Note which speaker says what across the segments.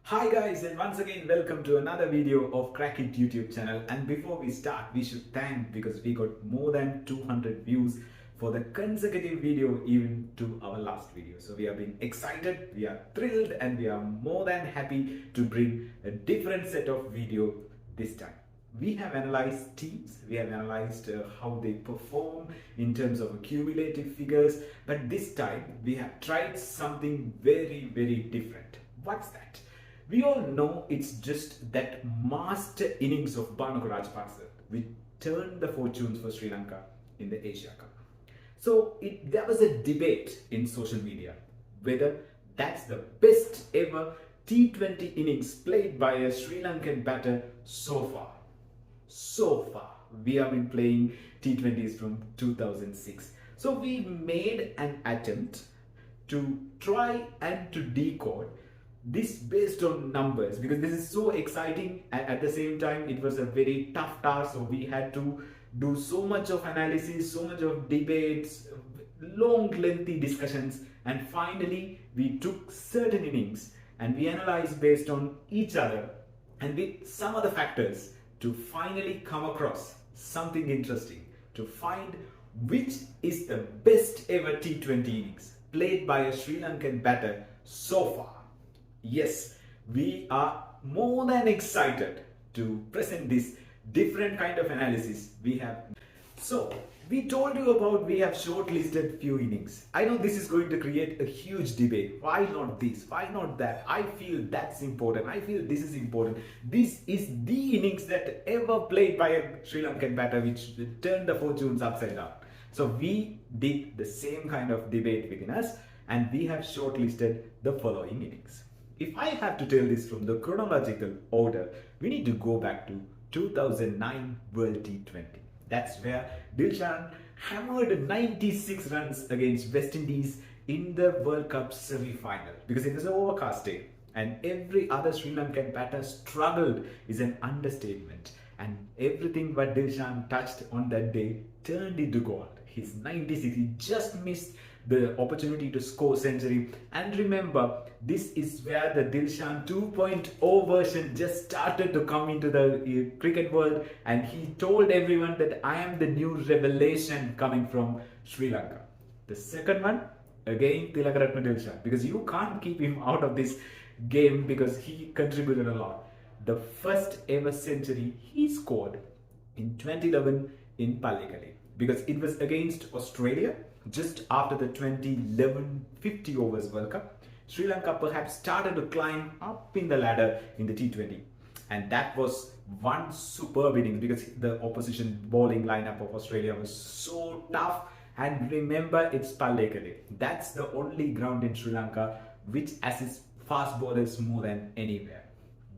Speaker 1: Hi guys, and once again welcome to another video of Crack It YouTube channel. And before we start, we should thank because we got more than 200 views for the consecutive video even to our last video. So we are being excited, we are thrilled, and we are more than happy to bring a different set of video this time. We have analyzed teams, we have analyzed how they perform in terms of cumulative figures, but this time we have tried something very different. What's that? We all know it's just that master innings of Bhanuka Rajapaksa which turned the fortunes for Sri Lanka in the Asia Cup. So there was a debate in social media whether that's the best ever T20 innings played by a Sri Lankan batter so far. We have been playing T20s from 2006. So we made an attempt to try and to decode this based on numbers, because this is so exciting and at the same time it was a very tough task. So we had to do so much of analysis, so much of debates, long lengthy discussions, and finally we took certain innings and we analyzed based on each other and with some other factors to finally come across something interesting, to find which is the best ever T20 innings played by a Sri Lankan batter so far. Yes, we are more than excited to present this different kind of analysis we have. So, we told you about we have shortlisted few innings. I know this is going to create a huge debate. Why not this? Why not that? I feel that's important. I feel this is important. This is the innings that ever played by a Sri Lankan batter which turned the fortunes upside down. So we did the same kind of debate within us and we have shortlisted the following innings. If I have to tell this from the chronological order, we need to go back to 2009 World T20. That's where Dilshan hammered 96 runs against West Indies in the World Cup semi-final, because it was an overcast day and every other Sri Lankan batter struggled is an understatement, and everything what Dilshan touched on that day turned into gold. His 96, he just missed the opportunity to score century. And remember, this is where the Dilshan 2.0 version just started to come into the cricket world, and he told everyone that I am the new revelation coming from Sri Lanka. The second one, again Tilakaratne Dilshan, because you can't keep him out of this game because he contributed a lot. The first ever century he scored in 2011 in Pallekele, because it was against Australia just after the 2011 50 overs World Cup. Sri Lanka perhaps started to climb up in the ladder in the T20, and that was one superb innings because the opposition bowling lineup of Australia was so tough. And remember, it's Pallekele. That's the only ground in Sri Lanka which assists fast bowlers more than anywhere.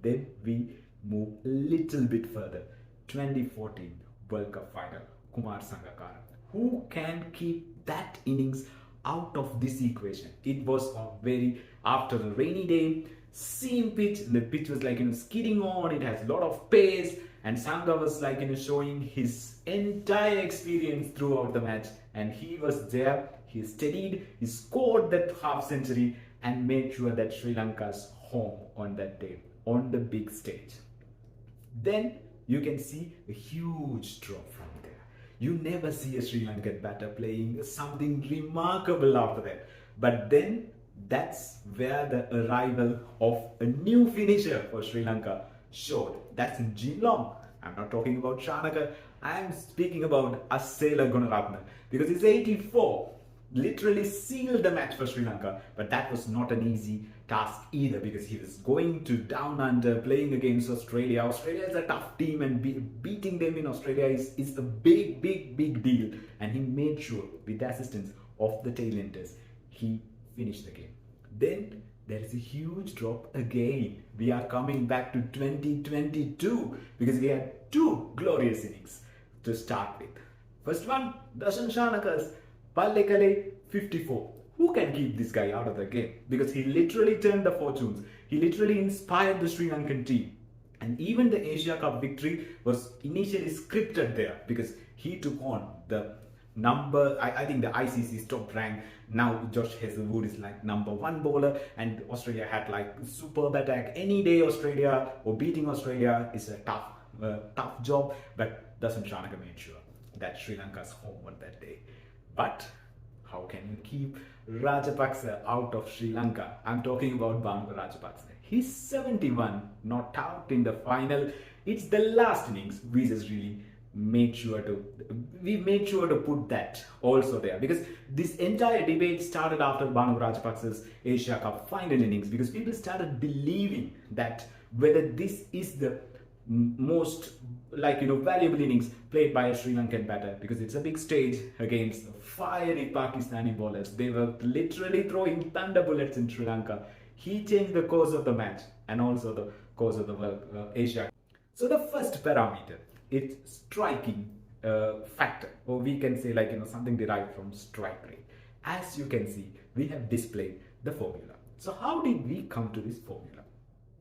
Speaker 1: Then we move a little bit further. 2014 World Cup final, Kumar Sangakkara. Who can keep that innings out of this equation? It was a very, after a rainy day, same pitch. The pitch was like skidding on. It has a lot of pace, and Sangha was like showing his entire experience throughout the match. And he was there. He steadied. He scored that half century and made sure that Sri Lanka's home on that day on the big stage. Then you can see a huge drop from there. You never see a Sri Lankan batter playing something remarkable after that. But then that's where the arrival of a new finisher for Sri Lanka showed. That's in Jinlong. I'm not talking about Shanaka. I'm speaking about Asela Gunaratne, because his 84 literally sealed the match for Sri Lanka. But that was not an easy task either, because he was going to down under, playing against Australia. Australia is a tough team, and beating them in Australia is a big deal. And he made sure, with the assistance of the tailenders, he finished the game. Then there is a huge drop again. We are coming back to 2022 because we had two glorious innings to start with. First one, Darshan Shanaka's Pallekele 54. Who can keep this guy out of the game? Because he literally turned the fortunes. He literally inspired the Sri Lankan team. And even the Asia Cup victory was initially scripted there, because he took on the I think the ICC's top rank now. Josh Hazlewood is like #1 bowler, and Australia had like superb attack. Any day Australia or beating Australia is a tough job, but Dasun Shanaka made sure that Sri Lanka's home on that day. But how can you keep Rajapaksa out of Sri Lanka? I'm talking about Banu Rajapaksa. He's 71, not out in the final. It's the last innings. We made sure to put that also there, because this entire debate started after Banu Rajapaksa's Asia Cup final innings, because people started believing that whether this is the most valuable innings played by a Sri Lankan batter, because it's a big stage against fiery Pakistani bowlers. They were literally throwing thunder bullets in Sri Lanka. He changed the course of the match and also the course of the Asia. So the first parameter, it's striking factor, or we can say something derived from strike rate. As you can see, we have displayed the formula. So how did we come to this formula?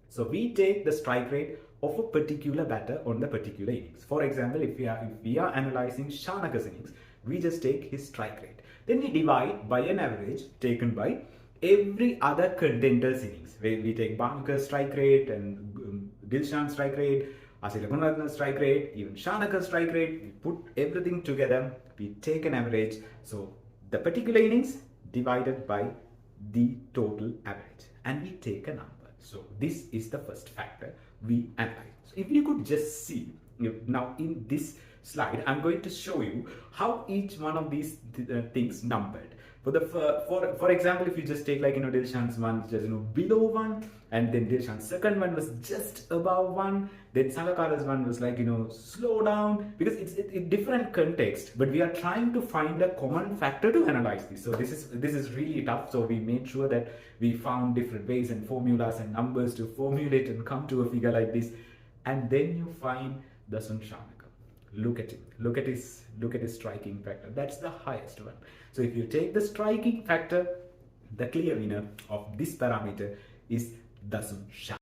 Speaker 1: So we take the strike rate of a particular batter on the particular innings. For example, if we are analyzing Shanaka's innings, we just take his strike rate. Then we divide by an average taken by every other contender's innings. Where we take Banuka's strike rate and Dilshan's strike rate, Asila Gunaratne's strike rate, even Shanaka's strike rate. We put everything together, we take an average. So the particular innings divided by the total average, and we take a number. So this is the first factor we analyze. So if you could just see, now in this slide, I'm going to show you how each one of these things numbered. For example, if you just take Dilshan's one just below 1, and then Dilshan's second one was just above 1, then Sangakkara's one was slow down, because it's in different context, but we are trying to find a common factor to analyze this. So this is really tough. So we made sure that we found different ways and formulas and numbers to formulate and come to a figure like this. And then you find Dasun Shanaka. Look at him. Look at his striking factor. That's the highest one. So if you take the striking factor, the clear winner of this parameter is Dasun Shanaka.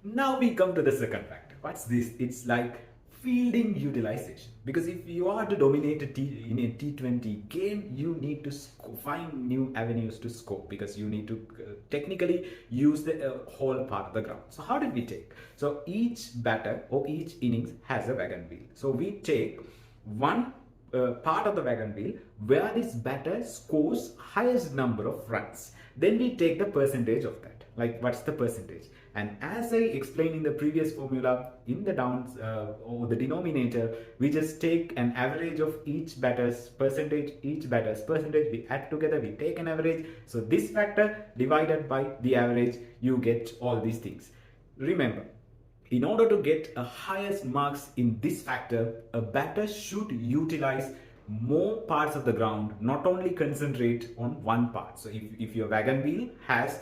Speaker 1: Now we come to the second factor. What's this? It's like fielding utilization. Because if you are to dominate in a T20 game, you need to find new avenues to score, because you need to technically use the whole part of the ground. So how did we take? So each batter or each innings has a wagon wheel. So we take one part of the wagon wheel where this batter scores highest number of runs. Then we take the percentage of that. Like, what's the percentage? And as I explained in the previous formula, in the downs or the denominator, we just take an average of each batter's percentage, we add together, we take an average. So this factor divided by the average, you get all these things. Remember, in order to get a highest marks in this factor, a batter should utilize more parts of the ground, not only concentrate on one part. So if your wagon wheel has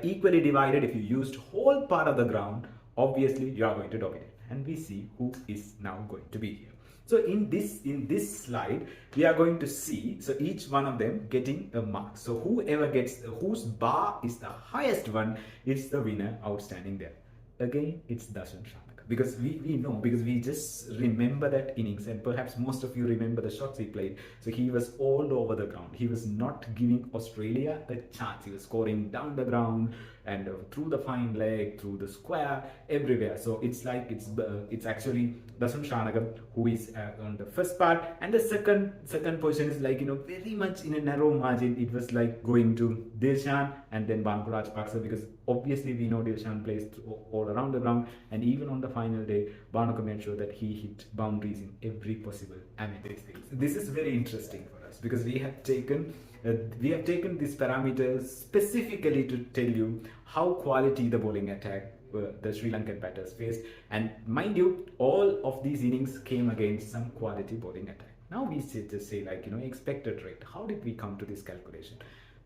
Speaker 1: equally divided, if you used whole part of the ground, obviously you are going to dominate. And we see who is now going to be here. So in this slide, we are going to see, so each one of them getting a mark. So whose bar is the highest one, it's the winner outstanding there. Again, it's Dasun Shanaka. Because we know, because we just remember that innings, and perhaps most of you remember the shots he played. So he was all over the ground. He was not giving Australia a chance. He was scoring down the ground and through the fine leg, through the square, everywhere. So it's actually Dasun Shanaka who is on the first part, and the second position is very much in a narrow margin. It was going to Dilshan and then Banu Rajapaksa, because obviously we know Dilshan plays all around the ground, and even on the final day, Banuka made sure that he hit boundaries in every possible amateur things. This is very interesting for us, because we have taken these parameters specifically to tell you how quality the bowling attack the Sri Lankan batters faced. And mind you, all of these innings came against some quality bowling attack. Now we just say expected rate. How did we come to this calculation?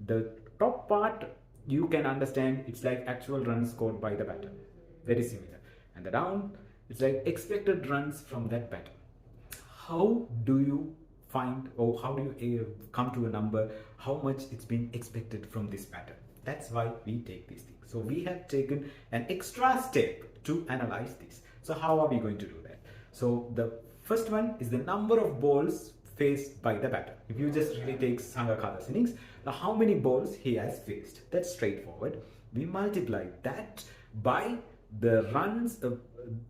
Speaker 1: The top part, you can understand, it's actual runs scored by the batter. Very similar. And the down, it's expected runs from that batter. How do you find, or how do you come to a number, how much it's been expected from this batter? That's why we take these things. So we have taken an extra step to analyze this. So how are we going to do that? So the first one is the number of balls faced by the batter. If you just really take Sangakkara's innings, now how many balls he has faced, that's straightforward. We multiply that by the runs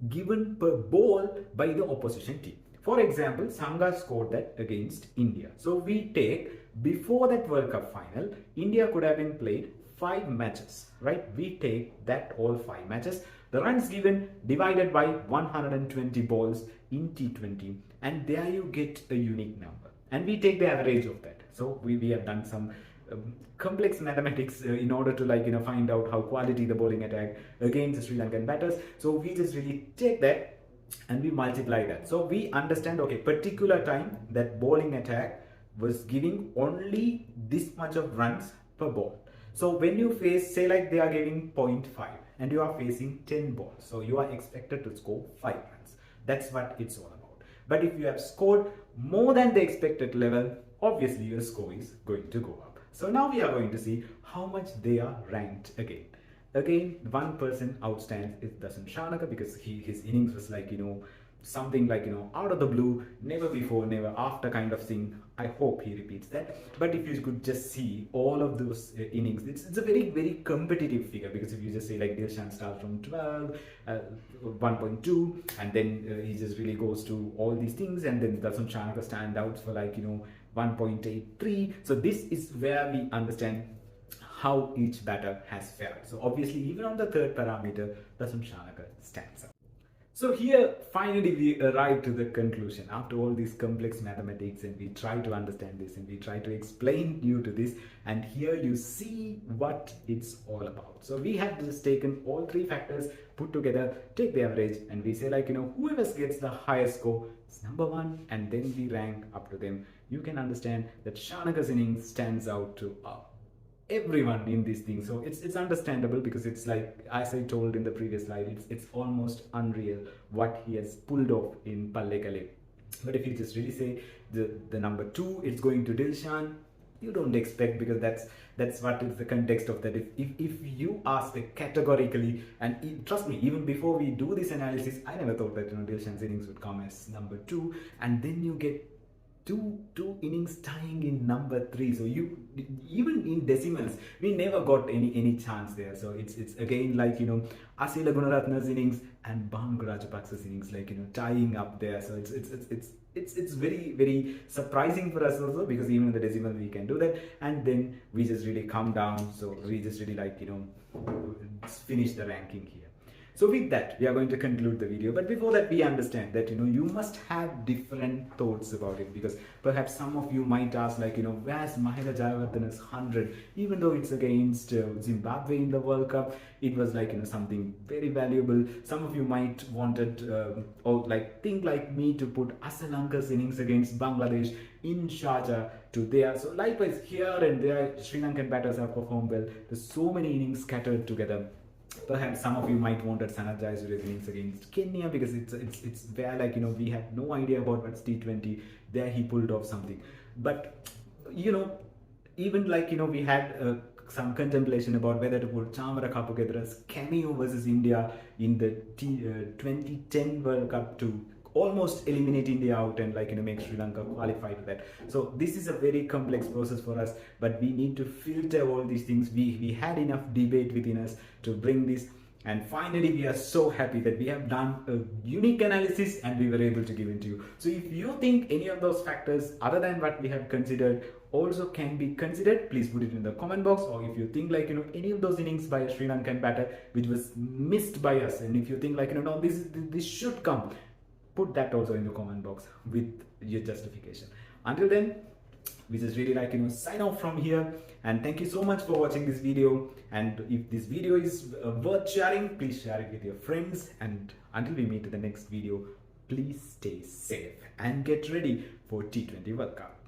Speaker 1: given per ball by the opposition team. For example, Sangha scored that against India. So we take, before that World Cup final, India could have been played 5 matches, right? We take that all 5 matches, the runs given divided by 120 balls in T20, and there you get a unique number. And we take the average of that. So we have done some complex mathematics in order to find out how quality the bowling attack against the Sri Lankan batters. So we just really take that and we multiply that. So we understand, okay, particular time that bowling attack was giving only this much of runs per ball. So when you face, say like they are giving 0.5 and you are facing 10 balls, so you are expected to score 5 runs. That's what it's all about. But if you have scored more than the expected level, obviously your score is going to go up. So now we are going to see how much they are ranked again. Again, one person outstands is Dasun Shanaka, because his innings was something out of the blue, never before, never after kind of thing. I hope he repeats that. But if you could just see all of those innings, it's a very, very competitive figure, because if you just say like Dilshan starts from 12, 1.2, and then he just really goes to all these things, and then Dasun Shanaka stand out for 1.83. So this is where we understand how each batter has fared. So obviously, even on the third parameter, Dasun Shanaka stands out. So here, finally, we arrive to the conclusion. After all these complex mathematics, and we try to understand this, and we try to explain you to this, and here you see what it's all about. So we have just taken all 3 factors, put together, take the average, and we say whoever gets the highest score is number 1, and then we rank up to them. You can understand that Shanaka's innings stands out to everyone in this thing. So it's understandable, because it's like, as I told in the previous slide, it's almost unreal what he has pulled off in Pallekale. But if you just really say the number 2, it's going to Dilshan, you don't expect, because that's what is the context of that. If you ask categorically, and trust me, even before we do this analysis, I never thought that Dilshan's innings would come as number 2, and then you get two innings tying in number 3. So you, even in decimals, we never got any chance there. So it's again Asila Gunaratna's innings and Bhangu Rajapaksa's innings tying up there. So it's very, very surprising for us also, because even in the decimal we can do that, and then we just really come down. So we just really finish the ranking here. So with that, we are going to conclude the video. But before that, we understand that, you must have different thoughts about it, because perhaps some of you might ask where's Mahela Jayawardene's 100? Even though it's against Zimbabwe in the World Cup, it was something very valuable. Some of you might wanted or think like me to put Asalanka's innings against Bangladesh in Sharjah to there. So likewise, here and there, Sri Lankan batters have performed well. There's so many innings scattered together. Perhaps some of you might wanted Sanath Jayasurya's innings against Kenya, because it's where we had no idea about what's T20. There he pulled off something. But even we had some contemplation about whether to put Chamara Kapugedra's cameo versus India in the 2010 World Cup to almost eliminate India out and make Sri Lanka qualify to that. So this is a very complex process for us, but we need to filter all these things. We had enough debate within us to bring this, and finally we are so happy that we have done a unique analysis and we were able to give it to you. So if you think any of those factors other than what we have considered also can be considered, please put it in the comment box. Or if you think any of those innings by a Sri Lankan batter which was missed by us, and if you think no, this should come, put that also in the comment box with your justification. Until then, we just really sign off from here, and thank you so much for watching this video. And if this video is worth sharing, please share it with your friends. And until we meet in the next video, please stay safe and get ready for T20 World Cup.